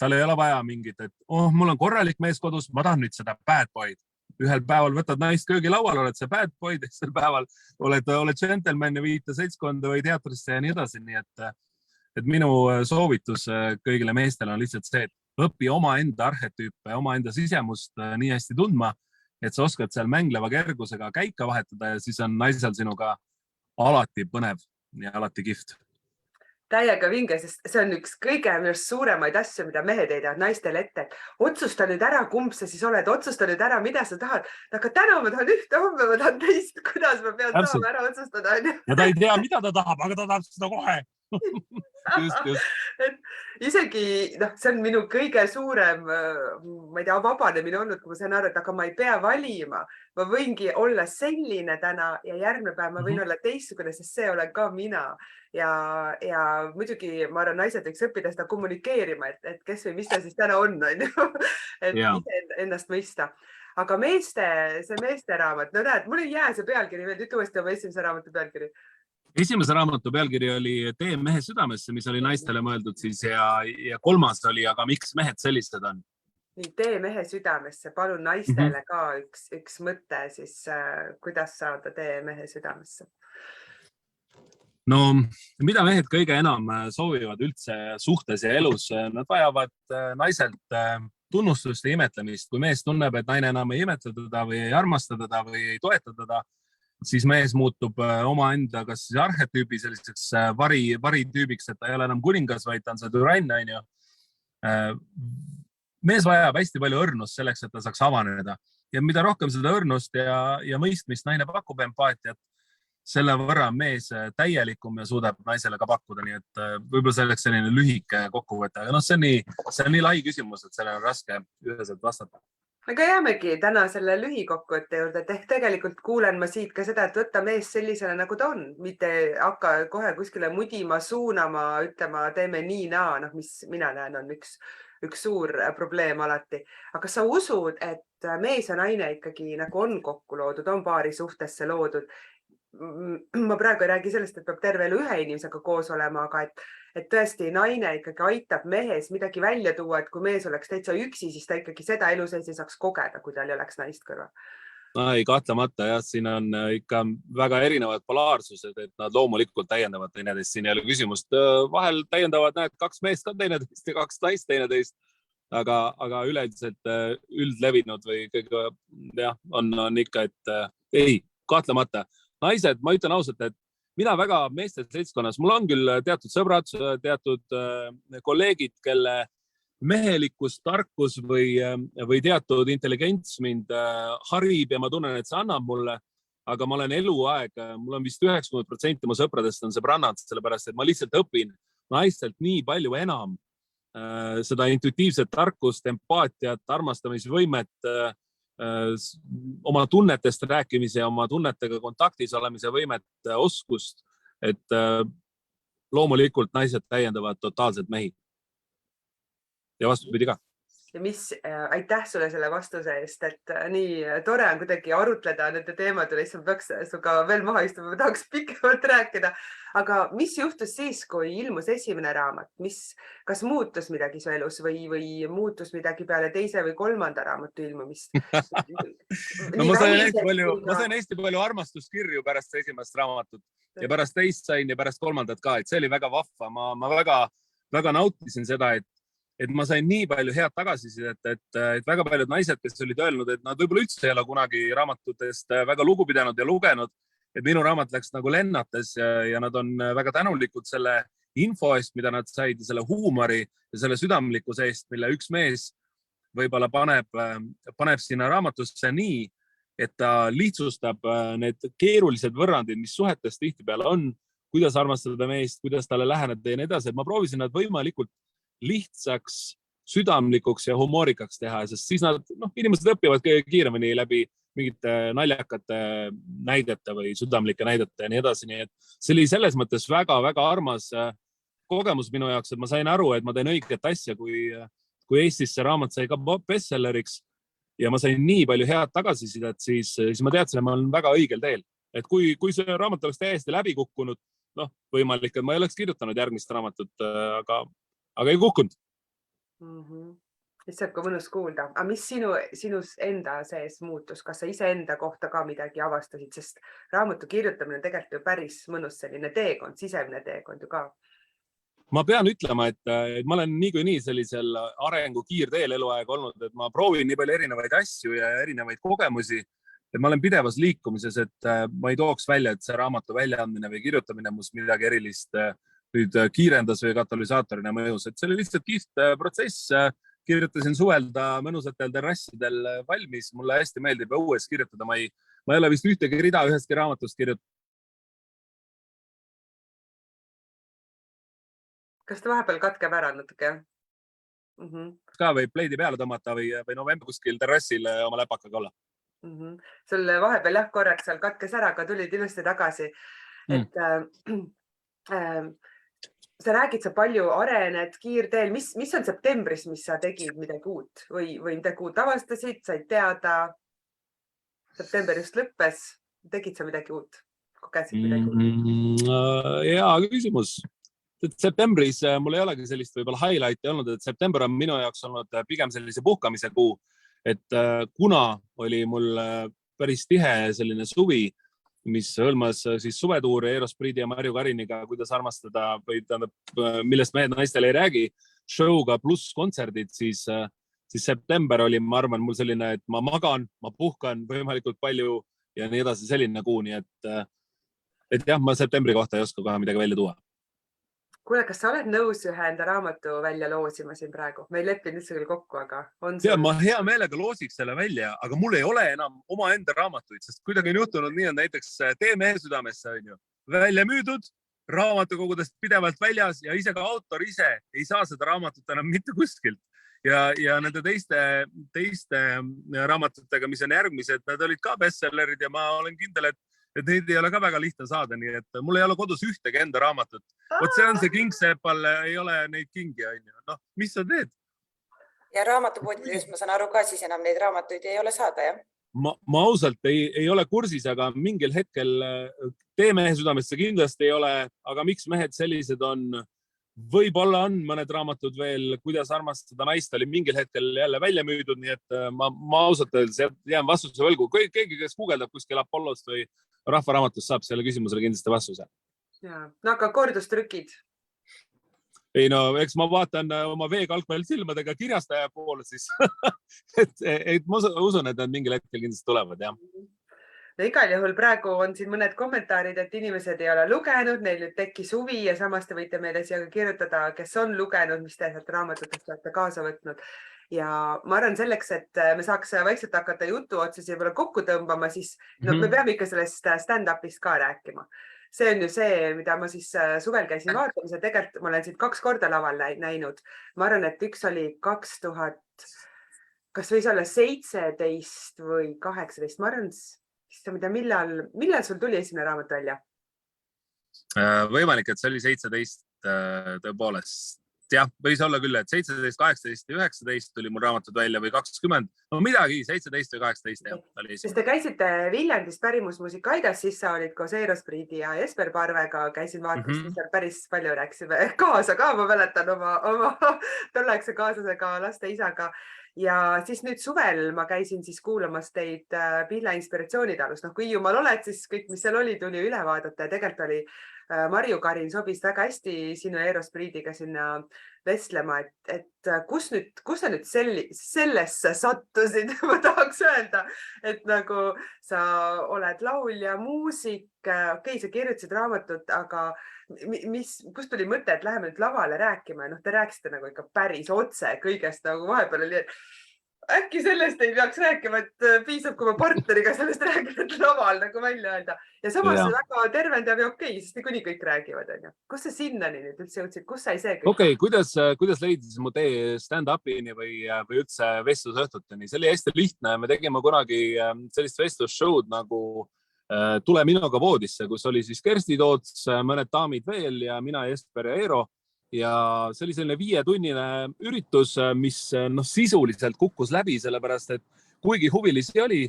Tal ei ole vaja mingit, et mul on korralik mees kodus, ma tahan nüüd seda bad boy'd. Ühel päeval võtad naist köögilaual, oled see bad boy, teisel päeval oled gentleman ja viite seltskonda või teatrisse ja nii edasi. Nii et minu soovitus kõigile meestele on lihtsalt see, et õpi omaenda arhetüüpe, omaenda sisemust nii hästi tundma, et sa oskad seal mängleva kergusega käika vahetada ja siis on naisel sinuga alati põnev ja alati kihvt. Täiega vinge, sest see on üks kõige suuremaid asju, mida mehed heidavad naistele ette. Otsusta nüüd ära, kumb sa siis oled, otsusta nüüd ära, mida sa tahad. Aga täna ma tahan ühte, homme ma tahan teist, kuidas ma pean saama ära otsustada. Ja ta ei tea, mida ta tahab, aga ta tahab seda kohe. Isegi, see on minu kõige suurem, ma ei tea, vabanemine olnud, kui ma sain aru, et aga ma ei pea valima. Ma võingi olla selline täna ja järgmine päev ma võin olla teistsugune, sest see olen ka mina. Ja muidugi ma arvan, naised võiks õppida seda kommunikeerima, et kes või mis ta siis täna on, et ennast mõista. Aga see meeste raamat, no näed, mul ei jää see pealkiri veel, ütle uuesti oma esimese raamatu pealkiri. Esimese raamatu pealkiri oli Tee mehe südamesse, mis oli naistele mõeldud siis ja kolmas oli, aga miks mehed sellised on? Nii, Tee mehe südamesse, palun naistele ka üks mõte siis, kuidas saada Tee mehe südamesse. No, mida mehed kõige enam soovivad üldse suhtes ja elus? Nad vajavad naiselt tunnustust ja imetlemist. Kui mees tunneb, et naine enam ei imetle teda või ei armasta teda või ei toeta teda, siis mees muutub omaenda kas arhetüübi selliseks varitüübiks, et ta ei ole enam kuningas, vaid ta on see türann. Mees vajab hästi palju õrnust selleks, et ta saaks avaneda. Ja mida rohkem seda õrnust ja mõistmist naine pakub empaatiat, selle võrra mees täielikum ja suudab naisele ka pakkuda. Nii et võib-olla selleks selline lühike kokkuvõte. Aga see on nii lai küsimus, et sellele on raske üheselt vastata. Aga jäämegi täna selle lühikokkuvõtte juurde, et tegelikult kuulen ma siit ka seda, et võtta mees sellisena, nagu ta on. Mitte hakka kohe kuskile mudima, suunama, ütlema, teeme nii naa, mis mina näen on üks suur probleem alati. Aga sa usud, et mees ja naine ikkagi nagu on kokku loodud, on paari suhtesse loodud. Ma praegu ei räägi sellest, et peab terve elu ühe inimesega koos olema, aga et tõesti naine ikkagi aitab mehes midagi välja tuua, et kui mees oleks täitsa üksi, siis ta ikkagi seda elu sees ei saaks kogeda, kui tal ei oleks naist kõrval. Ei, kahtlemata jah, siin on ikka väga erinevad polaarsused, et nad loomulikult täiendavad teineteist. Siin ei ole küsimust. Vahel täiendavad kaks meest on teineteist ja kaks naist teineteist, aga üleüldiselt üldlevinud või kõige on ikka, et ei, kahtlemata. Naised, ma ütlen ausalt, et mina väga meeste seltskonnas, mul on küll teatud sõbrad, teatud kolleegid, kelle mehelikkus, tarkus või teatud intelligents mind harib ja ma tunnen, et see annab mulle, aga ma olen eluaeg, mul on vist 90% mu sõpradest on sõbrannad, sellepärast et ma lihtsalt õpin naistelt nii palju enam seda intuitiivset tarkust, empaatiat, armastamisvõimet, oma tunnetest rääkimise ja oma tunnetega kontaktis olemise võimet, oskust, et loomulikult naised täiendavad totaalselt mehi. Ja vastupidi ka. Ja aitäh sulle selle vastuse eest, et nii tore on kuidagi arutleda nende teemadele, siis ma peaks suga veel maha istuma, ma tahaks pikemalt rääkida. Aga mis juhtus siis, kui ilmus esimene raamat? Kas muutus midagi su elus või muutus midagi peale teise või kolmanda raamatu ilmumist? No, ma sain hästi palju armastuskirju pärast esimest raamatut ja pärast teist sain ja pärast kolmandat ka, et see oli väga vahva. Ma väga nautisin seda, et ma sain nii palju head tagasisidet, et väga paljud naised, kes olid öelnud, et nad võib-olla üldse ei ole kunagi raamatutest väga lugu pidanud ja lugenud, et minu raamat läks nagu lennates ja nad on väga tänulikud selle info eest, mida nad said, selle huumori ja selle südamlikkuse eest, mille üks mees võib-olla paneb sinna raamatusse nii, et ta lihtsustab need keerulised võrrandid, mis suhetes tihtipeale on, kuidas armastada meest, kuidas talle läheneda ja nii edasi. Ma proovisin nad võimalikult lihtsaks, südamlikuks ja humoorikaks teha, sest siis inimesed õpivad kiiremini läbi mingite naljakate näidete või südamlike näidete ja nii edasi. Nii et see oli selles mõttes väga-väga armas kogemus minu jaoks, et ma sain aru, et ma teen õiget asja, kui Eestis see raamat sai ka bestselleriks ja ma sain nii palju head tagasisidet, siis ma teadsin, et ma olen väga õigel teel. Et kui see raamat oleks täiesti läbi kukkunud, võimalik, et ma ei oleks kirjutanud järgmist raamatut, aga ei kukkunud. See on ka mõnus kuulda. Aga mis sinus enda sees muutus? Kas sa iseenda kohta ka midagi avastasid? Sest raamatu kirjutamine on tegelikult ju päris mõnus selline teekond, sisemine teekond ju ka. Ma pean ütlema, et ma olen niikuinii sellisel arengu kiirteel eluaeg olnud, et ma proovin nii palju erinevaid asju ja erinevaid kogemusi, et ma olen pidevas liikumises, et ma ei tooks välja, et see raamatu väljaandmine või kirjutamine must midagi erilist nüüd kiirendas või katalüsaatorina mõjus, et see oli lihtsalt kihvt protsess. Kirjutasin suvelda mõnusatel terrassidel valmis. Mulle hästi meeldib õues kirjutada. Ma ei ole vist ühtegi rida ühestki raamatust kirjutanud. Kas ta vahepeal katkeb ära natuke? Ka võib pleidi peale tõmmata või november kuskil terrassil oma läpakaga olla. Sul vahepeal korraks seal katkes ära, aga tulid ilusti tagasi. Sa räägid, sa palju arened kiirteel. Mis on septembris, mis sa tegid midagi uut või midagi uut avastasid, said teada? September just lõppes. Tegid sa midagi uut? Kogesid midagi uut? Hea küsimus. Septembris mul ei olegi sellist võib-olla highlighti olnud, et september on minu jaoks olnud pigem sellise puhkamise kuu, et kuna oli mul päris tihe selline suvi, mis hõlmas siis suvetuuri Eros Priidi ja Marju Kariniga, kuidas armastada või millest mehed naistele ei räägi, showga pluss kontserdid, siis september oli, ma arvan, mul selline, et ma magan, ma puhkan võimalikult palju ja nii edasi selline kuu, nii et jah, ma septembri kohta ei oska kohe midagi välja tuua. Kuule, kas sa oled nõus ühe enda raamatu välja loosima siin praegu? Me ei leppinud üldse küll kokku, aga on sul... Ma hea meelega loosiks selle välja, aga mul ei ole enam oma enda raamatuid, sest kuidagi on juhtunud nii, et näiteks Tee mehe südamesse on ju välja müüdud, raamatukogudest pidevalt väljas ja ise ka autor ise ei saa seda raamatut enam mitte kuskilt. Ja nende teiste raamatutega, mis on järgmised, nad olid ka bestsellerid ja ma olen kindel, et neid ei ole ka väga lihtne saada, nii et mul ei ole kodus ühtegi enda raamatut. Vot see on see kingsepal, ei ole neid kingi, on ju. Mis sa teed? Ja raamatupoodides ma saan aru ka, siis enam neid raamatuid ei ole saada, jah? Ma ausalt ei ole kursis, aga mingil hetkel Tee mehe südamesse kindlasti ei ole, aga miks mehed sellised on? Võib-olla on mõned raamatud veel, kuidas armastada naist oli mingil hetkel jälle välja müüdud, nii et ma ausalt öeldes jään vastuse võlgu. Keegi, kes guugeldab kuskil Apollost või rahvaraamatust, saab selle küsimusele kindlasti vastuse. Aga kordustrükid? Ei eks ma vaatan oma veekalkmel silmadega kirjastaja poole siis. et ma usun, et nad mingil hetkel kindlasti tulevad, jah. Igal juhul praegu on siin mõned kommentaarid, et inimesed ei ole lugenud, neil nüüd tekkis huvi ja samas te võite meile siia kirjutada, kes on lugenud, mis te sealt raamatutest olete kaasa võtnud. Ja ma arvan selleks, et me saaks vaikselt hakata jutu otsasi kokku tõmbama, siis me peame ikka sellest stand-upist ka rääkima. see on ju see, mida ma siis suvel käisin vaatamas ja tegelikult ma olen siit 2 korda laval näinud. Ma arvan, et üks oli 2000, kas võis olla 17 või 18. Ma arvan, millal sul tuli esimene raamat välja? Võimalik, et see oli 17 tõepoolest. Jah, võis olla küll, et 17, 18 ja 19 tuli mul raamatud välja või 20. No midagi, 17 või 18. Jah, oli sest te käisite Viljandis Pärimusmuusikaidas, siis sa olid koos Eero Spriidi ja Jesper Parvega, käisin vaatamas, siis seal päris palju rääkisime kaasa ka, ma mäletan oma tolleaegse kaaslasega, laste isaga. Ja siis nüüd suvel ma käisin siis kuulamas teid Pilla inspiratsioonitalus. Kui Hiiumaal oled, siis kõik, mis seal oli, tuli üle vaadata ja tegelikult oli Marju Karin sobis väga hästi sinu Eero Spriidiga sinna vestlema, et kus sa nüüd sellesse sattusid, ma tahaks öelda, et nagu sa oled laulja, muusik, okei, sa kirjutasid raamatut, aga kust tuli mõte, et läheme nüüd lavale rääkima ja te rääkisite nagu ikka päris otse kõigest, nagu vahepeal oli, äkki sellest ei peaks rääkima, et piisab, kui ma partneriga sellest räägin, et laval nagu välja öelda. Ja samas see väga tervendav ja okei, sest niikuinii kõik räägivad. Kus sa sinnani nüüd üldse jõudsid? Kus sai see kõik? Okei, kuidas leidis mu tee stand-upini või üldse vestlusõhtuteni? See oli hästi lihtne. Me tegime kunagi sellist vestlusshow'd nagu Tule minuga voodisse, kus oli siis Kersti Toots, mõned daamid veel ja mina, Jesper ja Eero. Ja see oli selline 5-tunnine üritus, mis sisuliselt kukkus läbi, sellepärast et kuigi huvilisi oli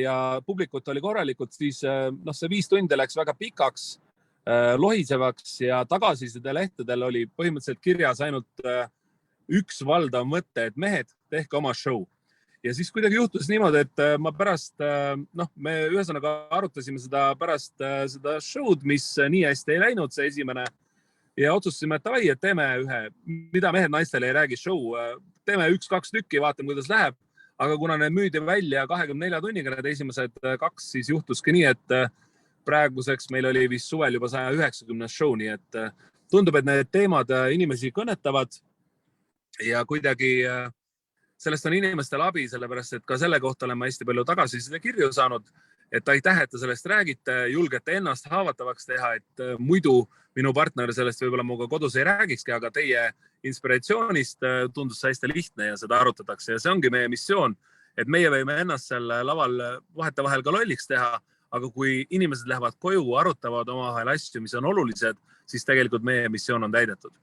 ja publikut oli korralikult, siis see 5 tundi läks väga pikaks, lohisevaks ja tagasiside lehtedel oli põhimõtteliselt kirjas ainult üks valdav mõte, et mehed, tehke oma show. Ja siis kuidagi juhtus niimoodi, et ma pärast, me ühesõnaga arutasime seda pärast seda show'd, mis nii hästi ei läinud, see esimene. Ja otsustasime, et davai, et teeme ühe, mida mehed naistele ei räägi show, teeme 1-2 tükki, vaatame, kuidas läheb. Aga kuna need müüdi välja 24 tunniga, need esimesed 2, siis juhtuski nii, et praeguseks meil oli vist suvel juba 190 show, nii et tundub, et need teemad inimesi kõnetavad ja kuidagi sellest on inimestel abi, sellepärast, et ka selle kohta olen ma hästi palju tagasiside kirju saanud, et aitäh, et te sellest räägite, julgete ennast haavatavaks teha, et muidu minu partner sellest võib-olla muga kodus ei räägikski, aga teie inspiratsioonist tundus see hästi lihtne ja seda arutatakse ja see ongi meie missioon, et meie võime ennast seal laval vahetevahel ka lolliks teha, aga kui inimesed lähevad koju, arutavad omavahel asju, mis on olulised, siis tegelikult meie missioon on täidetud.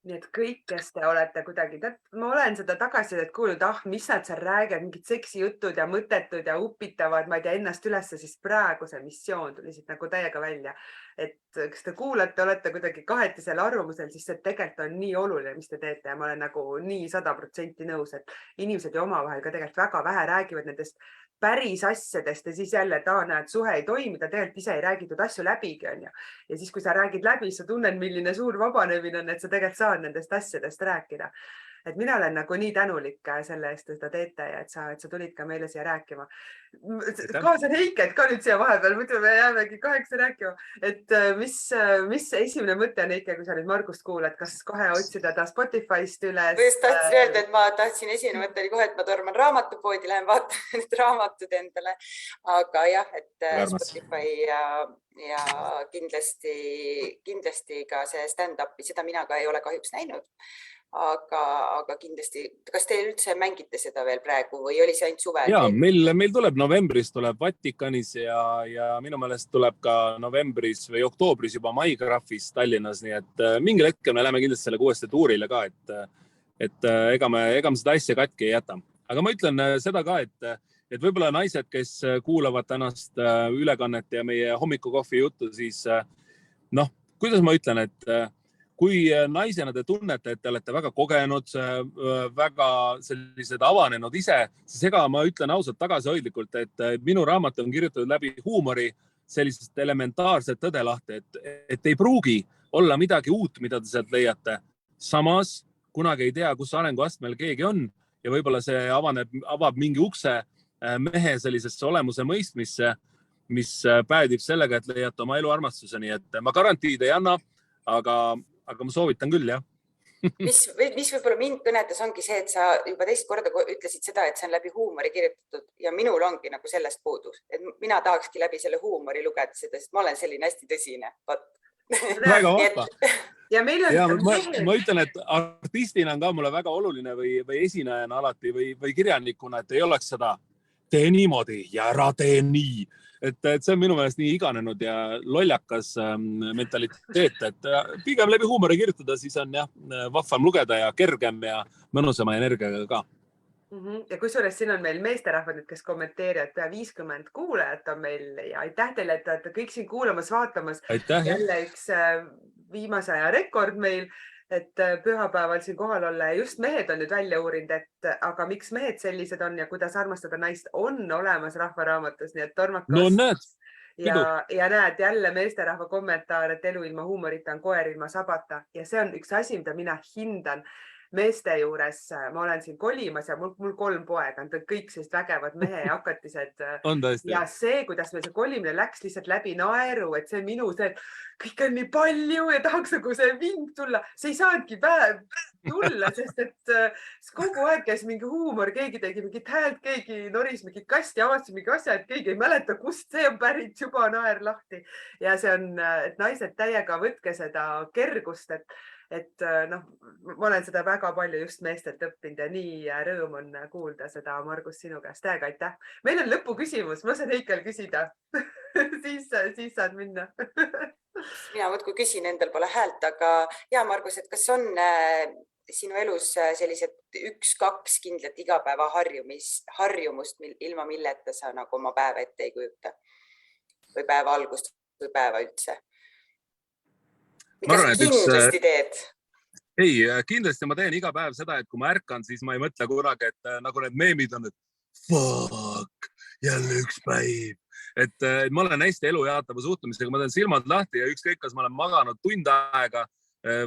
Nii et kõik, kes te olete kuidagi, ma olen seda tagasisidet kuulnud, mis nad seal räägivad, mingid seksijutud ja mõttetud ja upitavad, ma ei tea, ennast ülesse, siis praegu see missioon tuli siit nagu täiega välja. Et kas te kuulate, olete kuidagi kahetisel arvamusel, siis see tegelikult on nii oluline, mis te teete ja ma olen nagu nii 100% nõus, et inimesed ju omavahel ka tegelikult väga vähe räägivad nendest päris asjadest ja siis jälle näed, suhe ei toimi, ta tegelikult ise ei räägitud asju läbigi on ju. Ja siis, kui sa räägid läbi, sa tunned, milline suur vabanemine on, et sa tegelikult saad nendest asjadest rääkida. Et mina olen nagu nii tänulik selle eest, et seda teete ja et sa tulid ka meile siia rääkima. Kaasan Heiket ka nüüd siia vahepeal, muidu me jäämegi 8 rääkima. Et mis esimene mõte on Heike, kui sa nüüd Margust kuulad, kas kohe otsida ta Spotify'st üles? Just tahtsin öelda, et ma tahtsin esimene mõte oli kohe, et ma torman raamatupoodi, lähen vaatan need raamatud endale. Aga jah, et Spotify ja kindlasti ka see stand-upi, seda mina ka ei ole kahjuks näinud. Aga kindlasti, kas te üldse mängite seda veel praegu või oli see ainult suvel? Ja, meil tuleb novembris tuleb Vatikanis ja minu meelest tuleb ka novembris või oktoobris juba Maigraphis Tallinnas, nii et mingil hetkel me läheme kindlasti selle uuesti tuurile ka, et ega me seda asja katki ei jäta. Aga ma ütlen seda ka, et võib-olla naised, kes kuulavad tänast ülekannet ja meie hommikukohvi juttu, siis kuidas ma ütlen, et kui naisena te tunnete, et te olete väga kogenud, väga sellised avanenud ise, siis ega ma ütlen ausalt tagasihoidlikult, et minu raamat on kirjutatud läbi huumori sellisest elementaarset tõde lahti, et ei pruugi olla midagi uut, mida te sealt leiate. Samas kunagi ei tea, kus arenguastmel keegi on ja võib-olla see avab mingi ukse mehe sellisesse olemuse mõistmisse, mis päädib sellega, et leiate oma elu armastuseni. Et ma garantiid ei anna, aga ma soovitan küll, jah. mis võib-olla mind kõnetas ongi see, et sa juba teist korda ütlesid seda, et see on läbi huumori kirjutatud ja minul ongi nagu sellest puudus, et mina tahakski läbi selle huumori lugeda seda, sest ma olen selline hästi tõsine. Väga vahva. Ja ma ütlen, et artistina on ka mulle väga oluline või esinejana alati või kirjanikuna, et ei oleks seda tee niimoodi ja ära tee nii. Et see on minu meelest nii iganenud ja lollakas mentaliteet, et pigem läbi huumori kirjutada, siis on vahvam lugeda ja kergem ja mõnusama energiaga ka. Ja kusjuures siin on meil meesterahvad, kes kommenteerivad, pea 50 kuulajat on meil ja aitäh teile, et olete kõik siin kuulamas, vaatamas. Jälle üks viimase aja rekord meil, et pühapäeval siin kohal olla ja just mehed on nüüd välja uurinud, et aga miks mehed sellised on ja kuidas armastada naist on olemas rahvaraamatus, nii et tormakas. No näed. Ja näed jälle meesterahva kommentaar, et elu ilma huumorita on koer ilma sabata ja see on üks asi, mida mina hindan meeste juures. Ma olen siin kolimas ja mul 3 poega, nad on kõik sellist vägevad mehe hakatised. Ja see, kuidas meil see kolimine läks lihtsalt läbi naeru, et see minu see, et kõik on nii palju ja tahaks nagu see ving tulla. See ei saanudki tulla, sest et kogu aeg käis mingi huumor, keegi tegi mingit häält, keegi noris mingit kasti, avastas mingi asja, et keegi ei mäleta, kust see on pärit, juba naer lahti. Ja see on, et naised täiega võtke seda kergust, et noh, ma olen seda väga palju just meestelt õppinud ja nii rõõm on kuulda seda, Margus, sinu käest. Täiega aitäh. Meil on lõpuküsimus, ma saan Heikel küsida. siis saad minna. Mina võtku küsin, endal pole häält, aga ja Margus, et kas on sinu elus sellised 1-2 kindlat igapäeva harjumust, ilma milleta sa nagu oma päeva ette ei kujuta või päeva algust või päeva üldse? Mida sa kindlasti teed? Ei, kindlasti ma teen iga päev seda, et kui ma ärkan, siis ma ei mõtle kunagi, et nagu need meemid on, et fuck, jälle üks päiv. Et ma olen hästi elujaatava suhtumisega, ma teen silmad lahti ja ükskõik, kas ma olen maganud tund aega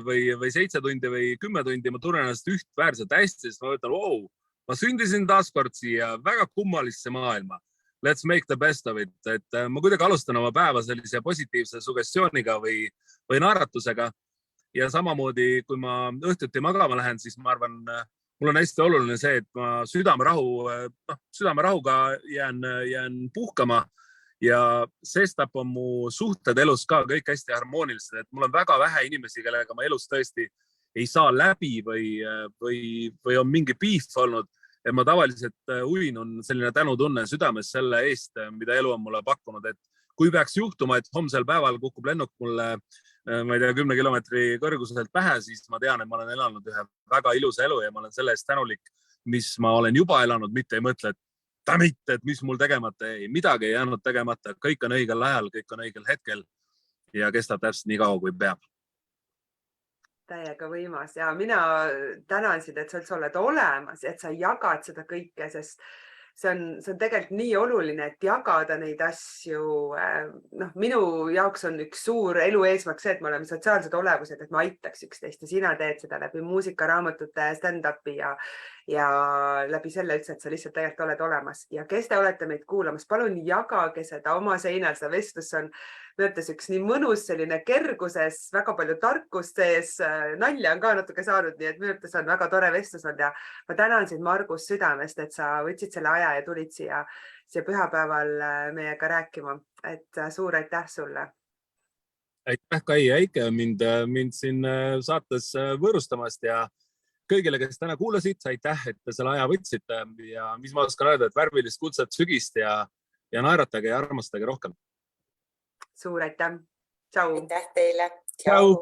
või 7 tundi või 10 tundi, ma tunnen ennast ühtväärselt hästi, sest ma mõtlen, ma sündisin taaskord siia väga kummalisse maailma. Let's make the best of it. Et ma kuidagi alustan oma päeva sellise positiivse sugestiooniga või naeratusega. Ja samamoodi, kui ma õhtuti magama lähen, siis ma arvan, mul on hästi oluline see, et ma südamerahuga jään puhkama ja sestap on mu suhted elus ka kõik hästi harmoonilised. Et mul on väga vähe inimesi, kellega ma elus tõesti ei saa läbi või on mingi piif olnud. Et ma tavaliselt uin on selline tänutunne südames selle eest, mida elu on mulle pakkunud. Et kui peaks juhtuma, et homsel päeval kukub lennuk mulle, ma ei tea, 10 kilomeetri kõrguselt pähe, siis ma tean, et ma olen elanud ühe väga ilusa elu ja ma olen selle eest tänulik, mis ma olen juba elanud, mitte ei mõtle, et mis mul tegemata ei. Midagi ei jäänud tegemata, kõik on õigel ajal, kõik on õigel hetkel ja kestab täpselt nii kaua, kui peab. Täiega võimas ja mina tänan sind, et sa üldse oled olemas, et sa jagad seda kõike, sest see on tegelikult nii oluline, et jagada neid asju. Minu jaoks on üks suur elu eesmärk see, et me oleme sotsiaalsed olevused, et me aitaks üksteist ja sina teed seda läbi muusika, raamatute, stand-upi ja läbi selle üldse, et sa lihtsalt tegelikult oled olemas. Ja kes te olete meid kuulamas, palun jagage seda oma seinal, seda vestlus on mõttes üks nii mõnus selline kerguses, väga palju tarkust sees, nalja on ka natuke saanud, nii et mõttes on väga tore vestlus olnud ja ma tänan sind, Margus, südamest, et sa võtsid selle aja ja tulid siia pühapäeval meiega rääkima, et suur aitäh sulle. Aitäh, Kai ja Heike, mind siin saates võõrustamast ja kõigile, kes täna kuulasid, aitäh, et te selle aja võtsite ja mis ma oskan öelda, et värvilist kuldset sügist ja naeratage ja armastage rohkem. Suur aitäh. Tšau. Aitäh teile. Tšau.